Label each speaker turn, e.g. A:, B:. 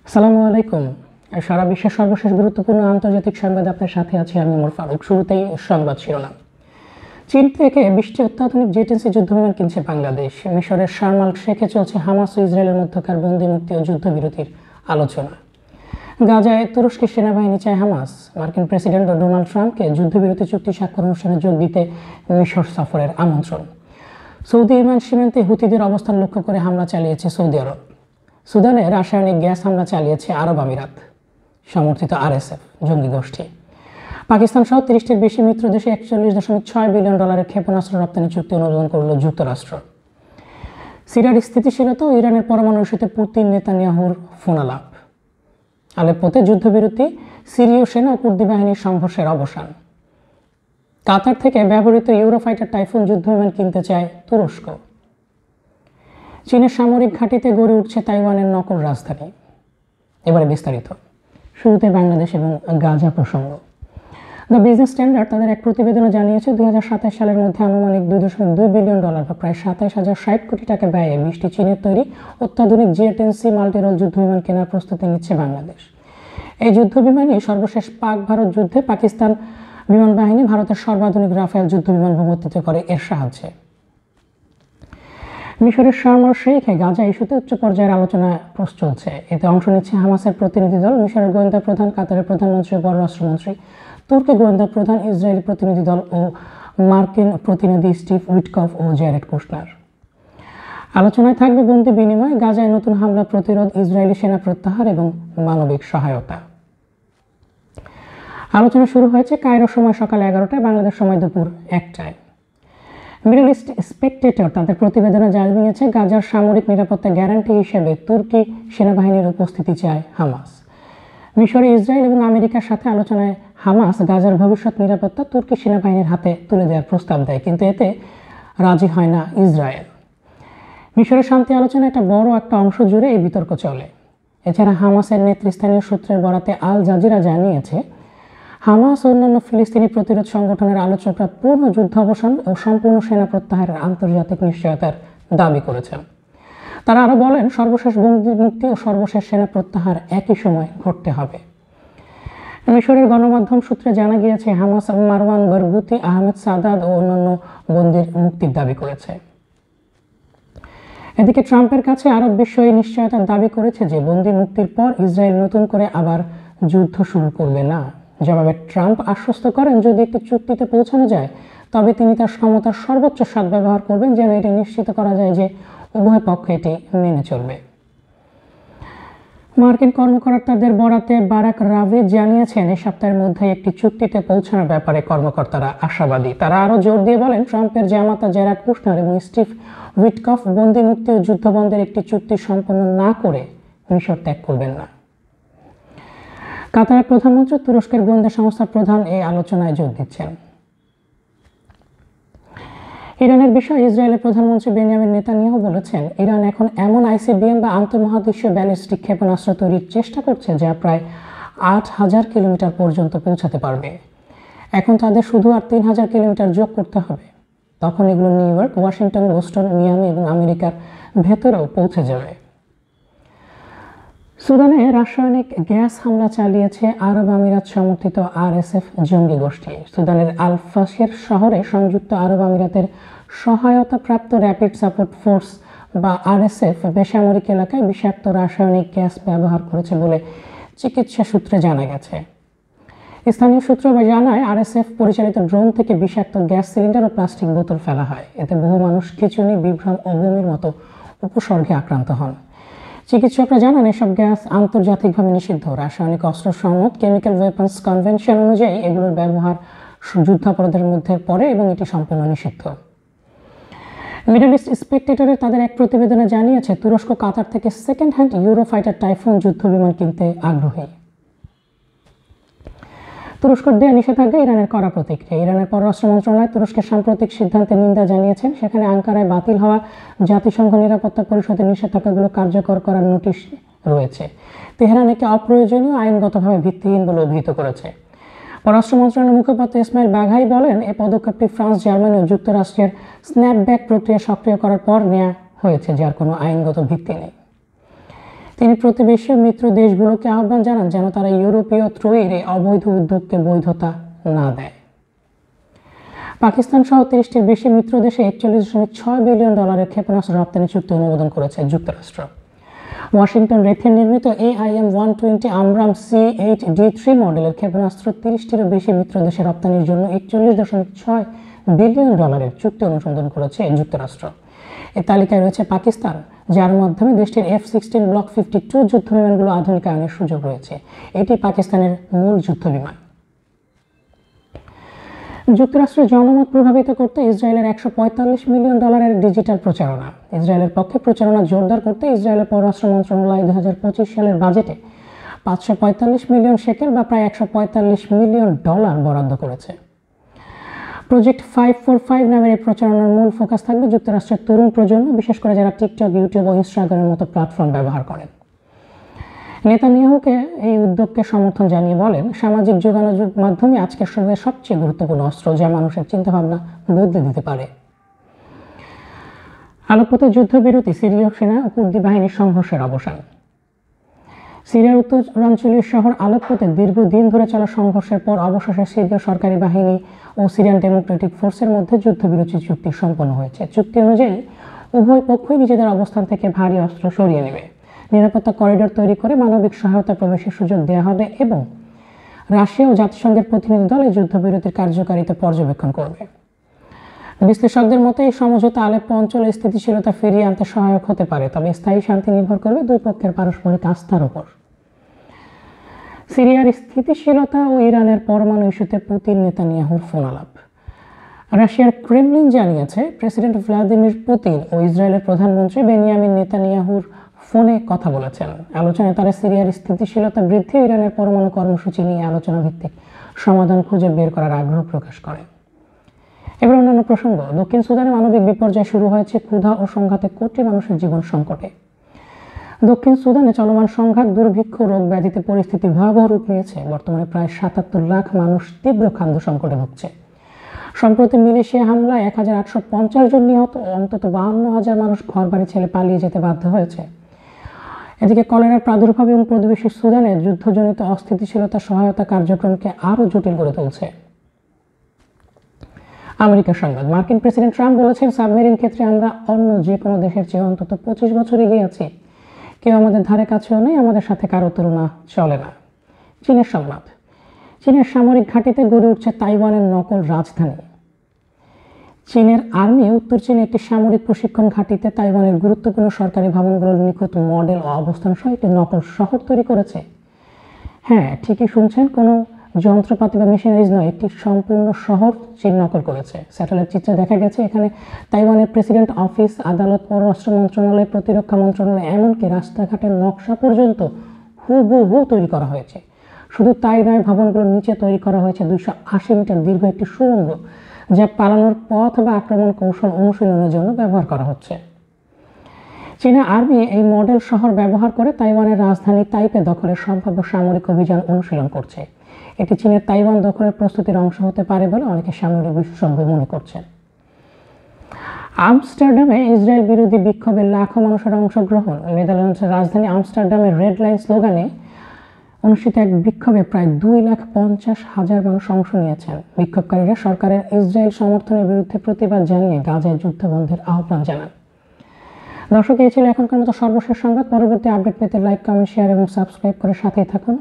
A: আসসালামু আলাইকুম। সারা বিশ্বের সর্বশেষ গুরুত্বপূর্ণ আন্তর্জাতিক সংবাদে আপনার সাথে আছি আমি ওমর ফারুক। শুরুতেই সংবাদ শিরোনাম। চীন থেকে 20টি অত্যাধুনিক জেট-এনসি যুদ্ধবিমান কিনছে বাংলাদেশ। মিশরের শার্ম আল শেখে চলছে হামাস ও ইসরায়েলের মধ্যকার বন্দি মুক্তি ও যুদ্ধবিরতির আলোচনা। গাজায় তুরস্কের সেনাবাহিনী চায় হামাস। মার্কিন প্রেসিডেন্ট ডোনাল্ড ট্রাম্পকে যুদ্ধবিরতি চুক্তি স্বাক্ষর অনুষ্ঠানে যোগ দিতে মিশর সফরের আমন্ত্রণ। সৌদি ইয়েমেন সীমান্তে হুতিদের অবস্থান লক্ষ্য করে হামলা চালিয়েছে সৌদি আরব। সুদানে রাসায়নিক গ্যাস হামলা চালিয়েছে আরব আমিরাত সমর্থিত আরএসএফ জঙ্গি গোষ্ঠী। পাকিস্তান সহ 30টির বেশি মিত্র দেশে $41.6 বিলিয়ন ক্ষেপণাস্ত্র রপ্তানি চুক্তি অনুমোদন করল যুক্তরাষ্ট্র। সিরিয়ার স্থিতিশীলতা ও ইরানের পরমাণু ইস্যুতে পুতিন নেতানিয়াহুর ফোনালাপ। আলেপ্পোতে যুদ্ধবিরতি, সিরীয় সেনা ও কুর্দি বাহিনীর সংঘর্ষের অবসান। কাতার থেকে ব্যবহৃত ইউরোফাইটার টাইফুন যুদ্ধবিমান কিনতে চায় তুরস্ক। চীনের সামরিক ঘাঁটিতে গড়ে উঠছে তাইওয়ানের নকল রাজধানী। এবারে বিস্তারিত। শুরুতে বাংলাদেশ এবং গাজা প্রসঙ্গ। দ্য বিজনেস স্ট্যান্ডার্ড তাদের এক প্রতিবেদনে জানিয়েছে 2027 সালের মধ্যে আনুমানিক $2.2 বিলিয়ন বা প্রায় 27,060 কোটি টাকা ব্যয়ে 20টি চীনের তৈরি অত্যাধুনিক জেট-এনসি মাল্টিরোল যুদ্ধবিমান কেনার প্রস্তুতি নিচ্ছে বাংলাদেশ। এই যুদ্ধবিমানই সর্বশেষ পাক ভারত যুদ্ধে পাকিস্তান বিমান বাহিনী ভারতের সর্বাধুনিক রাফেল যুদ্ধবিমান ভূপাতিত করে এর সাহায্যে। মিশরের শার্ম আল শেখে গাজা ইস্যুতে উচ্চ পর্যায়ের আলোচনা চলছে। এতে অংশ নিচ্ছে হামাসের প্রতিনিধি দল, মিশরের গোয়েন্দা প্রধান, কাতারের প্রধানমন্ত্রী ও পররাষ্ট্রমন্ত্রী, তুর্কি গোয়েন্দা প্রধান, ইসরায়েলি প্রতিনিধি দল ও মার্কিন প্রতিনিধি স্টিভ উইটকফ ও জ্যারেড কুশনার। আলোচনায় থাকবে বন্দি বিনিময়, গাজায় নতুন হামলা প্রতিরোধ, ইসরায়েলি সেনা প্রত্যাহার এবং মানবিক সহায়তা। আলোচনা শুরু হয়েছে কায়রো সময় সকাল 11টায়, বাংলাদেশ সময় দুপুর 1টায়। মিডল ইস্ট স্পেকটেটর তাদের প্রতিবেদনে জানিয়েছে গাজার সামরিক নিরাপত্তা গ্যারান্টি হিসেবে তুর্কি সেনাবাহিনীর উপস্থিতি চায় হামাস। মিশরে ইসরায়েল এবং আমেরিকার সাথে আলোচনায় হামাস গাজার ভবিষ্যৎ নিরাপত্তা তুর্কি সেনাবাহিনীর হাতে তুলে দেওয়ার প্রস্তাব দেয়, কিন্তু এতে রাজি হয় না ইসরায়েল। মিশরের শান্তি আলোচনায় একটা বড় অংশ জুড়ে এই বিতর্ক চলে। এছাড়া হামাসের নেতৃস্থানীয় সূত্রের বরাতে আল জাজিরা জানিয়েছে হামাস ও অন্যান্য ফিলিস্তিনি প্রতিরোধ সংগঠনের আলোচকরা পূর্ণ যুদ্ধ অবসান ও সম্পূর্ণ সেনা প্রত্যাহারের আন্তর্জাতিক নিশ্চয়তার দাবি করেছেন। তারা আরও বলেন সর্বশেষ বন্দী মুক্তি ও সর্বশেষ সেনা প্রত্যাহার একই সময় ঘটতে হবে। মিশরের গণমাধ্যম সূত্রে জানা গিয়েছে হামাস মারওয়ান বারগুতি, আহমেদ সাদাত ও অন্যান্য বন্দীর মুক্তির দাবি করেছে। এদিকে ট্রাম্পের কাছে আরব বিশ্ব এই নিশ্চয়তার দাবি করেছে যে বন্দী মুক্তির পর ইসরায়েল নতুন করে আবার যুদ্ধ শুরু করবে না। জবাবে ট্রাম্প আশ্বস্ত করেন যদি একটি চুক্তিতে পৌঁছানো যায় তবে তিনি তার ক্ষমতার সর্বোচ্চ সদ্ব্যবহার করবেন যেন এটি নিশ্চিত করা যায় যে উভয় পক্ষ এটি মেনে চলবে। মার্কিন কর্মকর্তাদের বরাতে বারাক রাভি জানিয়েছেন এই সপ্তাহের মধ্যে একটি চুক্তিতে পৌঁছানোর ব্যাপারে কর্মকর্তারা আশাবাদী। তারা আরও জোর দিয়ে বলেন ট্রাম্পের জামাতা জ্যারেড কুশনার এবং স্টিভ উইটকফ বন্দি মুক্তি ও যুদ্ধবন্ধের একটি চুক্তি সম্পন্ন না করে মিশর ত্যাগ করবেন না। কাতারের প্রধানমন্ত্রী তুরস্কের গোয়েন্দা সংস্থার প্রধান এই আলোচনায় যোগ দিচ্ছেন। ইরানের বিষয়ে ইসরায়েলের প্রধানমন্ত্রী বেনিয়ামিন নেতানিয়াহু বলেছেন ইরান এখন এমন আইসিবিএম বা আন্তঃমহাদেশীয় ব্যালিস্টিক ক্ষেপণাস্ত্র তৈরির চেষ্টা করছে যা প্রায় 8,000 কিলোমিটার পর্যন্ত পৌঁছাতে পারবে। এখন তাদের শুধু আর 3,000 কিলোমিটার যোগ করতে হবে, তখন এগুলো new York, Washington, Boston, Miami এবং আমেরিকার ভেতরেও পৌঁছে যাবে। সুদানে রাসায়নিক গ্যাস হামলা চালিয়েছে আরব আমিরাত সমর্থিত আরএসএফ জঙ্গি গোষ্ঠী। সুদানের আল ফাশির শহরে সংযুক্ত আরব আমিরাতের সহায়তাপ্রাপ্ত র্যাপিড সাপোর্ট ফোর্স বা আরএসএফ বেসামরিক এলাকায় বিষাক্ত রাসায়নিক গ্যাস ব্যবহার করেছে বলে চিকিৎসা সূত্রে জানা গেছে। স্থানীয় সূত্র জানায় আরএসএফ পরিচালিত ড্রোন থেকে বিষাক্ত গ্যাস সিলিন্ডার ও প্লাস্টিক বোতল ফেলা হয়। এতে বহু মানুষ খিঁচুনি, বিভ্রম ও বমির মতো উপসর্গে আক্রান্ত হন। চিকিৎসকরা জানান এসব গ্যাস আন্তর্জাতিকভাবে নিষিদ্ধ। রাসায়নিক অস্ত্র সংহত কেমিক্যাল ওয়েপন্স কনভেনশন অনুযায়ী এগুলোর ব্যবহার যুদ্ধাপরাধের মধ্যে পড়ে এবং এটি সম্পূর্ণ নিষিদ্ধ। মিডল ইস্ট স্পেকটেটরের তাদের এক প্রতিবেদনে জানিয়েছে তুরস্ক কাতার থেকে সেকেন্ড হ্যান্ড ইউরোফাইটার টাইফুন যুদ্ধবিমান কিনতে আগ্রহী। তুরস্কের দেয়া নিষেধাজ্ঞা ইরানের কড়া প্রতিক্রিয়া। ইরানের পররাষ্ট্র মন্ত্রণালয় তুরস্কের সাম্প্রতিক সিদ্ধান্তের নিন্দা জানিয়েছেন। সেখানে আঙ্কারায় বাতিল হওয়া জাতিসংঘ নিরাপত্তা পরিষদের নিষেধাজ্ঞাগুলো কার্যকর করার নোটিশ রয়েছে। তেহরান একে অপ্রয়োজনীয়, আইনগতভাবে ভিত্তিহীন বলে অভিহিত করেছে। পররাষ্ট্র মন্ত্রণালয়ের মুখপাত্র ইসমাইল বাঘাই বলেন এই পদক্ষেপটি ফ্রান্স, জার্মানি ও যুক্তরাষ্ট্রের স্ন্যাপব্যাক প্রক্রিয়া সক্রিয় করার পর নেওয়া হয়েছে, যার কোনো আইনগত ভিত্তি নেই। তিনি প্রতিবেশী মিত্র দেশগুলোকে আহ্বান জানান যেন তারা ইউরোপীয় ত্রয়ীর এই অবৈধ উদ্যোগকে বৈধতা না দেয়। পাকিস্তান সহ 30টির বেশি মিত্র দেশে 41.6 বিলিয়ন ডলারের ক্ষেপণাস্ত্র রপ্তানি চুক্তি অনুমোদন করেছে যুক্তরাষ্ট্র। ওয়াশিংটন রেথে নির্মিত AIM-120 আমরাম C-8D3 মডেলের ক্ষেপণাস্ত্র 30টিরও বেশি মিত্র দেশে রপ্তানির জন্য 41.6 বিলিয়ন ডলারের চুক্তি অনুমোদন করেছে যুক্তরাষ্ট্র। এই তালিকায় রয়েছে পাকিস্তান, যার মাধ্যমে দেশটির F-16 ব্লক 52 যুদ্ধ বিমানগুলো আধুনিকায়নের সুযোগ রয়েছে। এটি পাকিস্তানের মূল যুদ্ধ বিমান। যুক্তরাষ্ট্রের জনমত প্রভাবিত করতে ইসরায়েলের 145 মিলিয়ন ডলারের ডিজিটাল প্রচারণা। ইসরায়েলের পক্ষে প্রচারণা জোরদার করতে ইসরায়েলের পররাষ্ট্র মন্ত্রণালয় 2025 সালের বাজেটে 545 মিলিয়ন শেকেল বা প্রায় 145 মিলিয়ন ডলার বরাদ্দ করেছে। প্রজেক্ট 545 নামের এই প্রচারণার মূল ফোকাস থাকবে যুক্তরাষ্ট্রের তরুণ প্রজন্ম, বিশেষ করে যারা টিকটক, ইউটিউব ও ইনস্টাগ্রামের মতো প্ল্যাটফর্ম ব্যবহার করেন। নেতানিয়াহুকে এই উদ্যোগকে সমর্থন জানিয়ে বলেন, সামাজিক যোগাযোগ মাধ্যমে আজকের সময়ে সবচেয়ে গুরুত্বপূর্ণ অস্ত্র, যা মানুষের চিন্তাভাবনা বদলে দিতে পারে। আলেপ্পোতে যুদ্ধবিরতি, সিরীয় সেনা ও কুর্দি বাহিনীর সংঘর্ষের অবসান। সিরিয়ার উত্তরাঞ্চলীয় শহর আলেপ্পোতে দীর্ঘদিন ধরে চলা সংঘর্ষের পর অবশেষে সিরীয় সরকারি বাহিনী ও সিরিয়ান ডেমোক্রেটিক ফোর্সের মধ্যে যুদ্ধবিরতি চুক্তি সম্পন্ন হয়েছে। চুক্তি অনুযায়ী উভয় পক্ষই নিজেদের অবস্থান থেকে ভারী অস্ত্র সরিয়ে নেবে, নিরাপত্তা করিডোর তৈরি করে মানবিক সহায়তা প্রবেশের সুযোগ দেওয়া হবে এবং রাশিয়া ও জাতিসংঘের প্রতিনিধি দল এই যুদ্ধবিরতির কার্যকারিতা পর্যবেক্ষণ করবে। বিশ্লেষকদের মতে এই সমঝোতা আলেপ্পো অঞ্চলে স্থিতিশীলতা ফিরিয়ে আনতে সহায়ক হতে পারে, তবে স্থায়ী শান্তি নির্ভর করবে দুই পক্ষের পারস্পরিক আস্থার উপর। সিরিয়ার স্থিতিশীলতা ও ইরানের পরমাণু ইস্যুতে পুতিন নেতানিয়াহুর ফোন আলাপ। রাশিয়ার ক্রেমলিন জানিয়েছে, প্রেসিডেন্ট ভ্লাদিমির পুতিন ও ইসরায়েলের প্রধানমন্ত্রী বেনিয়ামিন নেতানিয়াহুর ফোনে কথা বলেছেন। আলোচনায় তারা সিরিয়ার স্থিতিশীলতা বৃদ্ধি, ইরানের পরমাণু কর্মসূচি নিয়ে আলোচনা ভিত্তিক সমাধান খুঁজে বের করার আগ্রহ প্রকাশ করে। এবার অন্যান্য প্রসঙ্গ। দক্ষিণ সুদানে মানবিক বিপর্যয় শুরু হয়েছে, ক্ষুধা ও সংঘাতে কোটি মানুষের জীবন সংকটে। দক্ষিণ সুদানে চলমান সংঘাত, দুর্ভিক্ষ, রোগ ব্যাধিতে পরিস্থিতি ভয়াবহ রূপ নিয়েছে। বর্তমানে প্রায় 77 লাখ মানুষ তীব্র খাদ্য সংকটে ভুগছে। সম্প্রতি মিলিশিয়া হামলায় 1850 জন নিহত ও অন্তত 52,000 মানুষ ঘরবাড়ি ছেড়ে পালিয়ে যেতে বাধ্য হয়েছে। এদিকে কলেরার প্রাদুর্ভাব এবং প্রতিবেশী সুদানে যুদ্ধজনিত অস্থিতিশীলতা সহায়তা কার্যক্রমকে আরও জটিল করে তুলছে। আমেরিকার সংবাদ। মার্কিন প্রেসিডেন্ট ট্রাম্প বলেছেন, সাবমেরিন ক্ষেত্রে আমরা অন্য যে কোনো দেশের চেয়ে অন্তত 25 বছর এগিয়ে আছি। কেউ আমাদের ধারে কাছেও নেই, আমাদের সাথে কারো তুলনা চলে না। চীনের সংবাদ। চীনের সামরিক ঘাঁটিতে গড়ে উঠছে তাইওয়ানের নকল রাজধানী। চীনের আর্মি উত্তর চীনে একটি সামরিক প্রশিক্ষণ ঘাঁটিতে তাইওয়ানের গুরুত্বপূর্ণ সরকারি ভবনগুলোর নিখুঁত মডেল ও অবস্থান সহ একটি নকল শহর তৈরি করেছে। হ্যাঁ, ঠিকই শুনছেন, কোনো যন্ত্রপাতি বা মেশিনারিজ নয়, একটি সম্পূর্ণ শহর চীন নকল করেছে। স্যাটেলাইট চিত্রে দেখা গেছে এখানে তাইওয়ানের প্রেসিডেন্ট অফিস, আদালত, পররাষ্ট্র মন্ত্রণালয়, প্রতিরক্ষা মন্ত্রণালয়, এমনকি রাস্তাঘাটের নকশা পর্যন্ত হুবহু তৈরি করা হয়েছে। শুধু তাই নয়, ভবনগুলোর নিচে তৈরি করা হয়েছে 280 মিটার দীর্ঘ একটি সুড়ঙ্গ, যা পালানোর পথ বা আক্রমণ কৌশল অনুশীলনের জন্য ব্যবহার করা হচ্ছে। চীনা আর্মি এই মডেল শহর ব্যবহার করে তাইওয়ানের রাজধানী তাইপে দখলের সম্ভাব্য সামরিক অভিযান অনুশীলন করছে। এটি চীনের তাইওয়ান দখলের প্রস্তুতির অংশ হতে পারে বলে অনেকে সামরিক বিশেষজ্ঞ মনে করছেন। আমস্টারডামে ইসরায়েল বিরোধী বিক্ষোভে লাখো মানুষের অংশগ্রহণ। নেদারল্যান্ডসের রাজধানী আমস্টারডামের রেড লাইন স্লোগানে অনুষ্ঠিত এক বিক্ষোভে প্রায় 2,50,000 মানুষ অংশ নিয়েছেন। বিক্ষোভকারীরা সরকারের ইসরায়েল সমর্থনের বিরুদ্ধে প্রতিবাদ জানিয়ে গাজায় যুদ্ধবন্ধের আহ্বান জানান। দর্শক, এই ছিল এখনকার মতো সর্বশেষ সংবাদ। পরবর্তী আপডেট পেতে লাইক, কমেন্ট, শেয়ার এবং সাবস্ক্রাইব করে সাথেই থাকুন।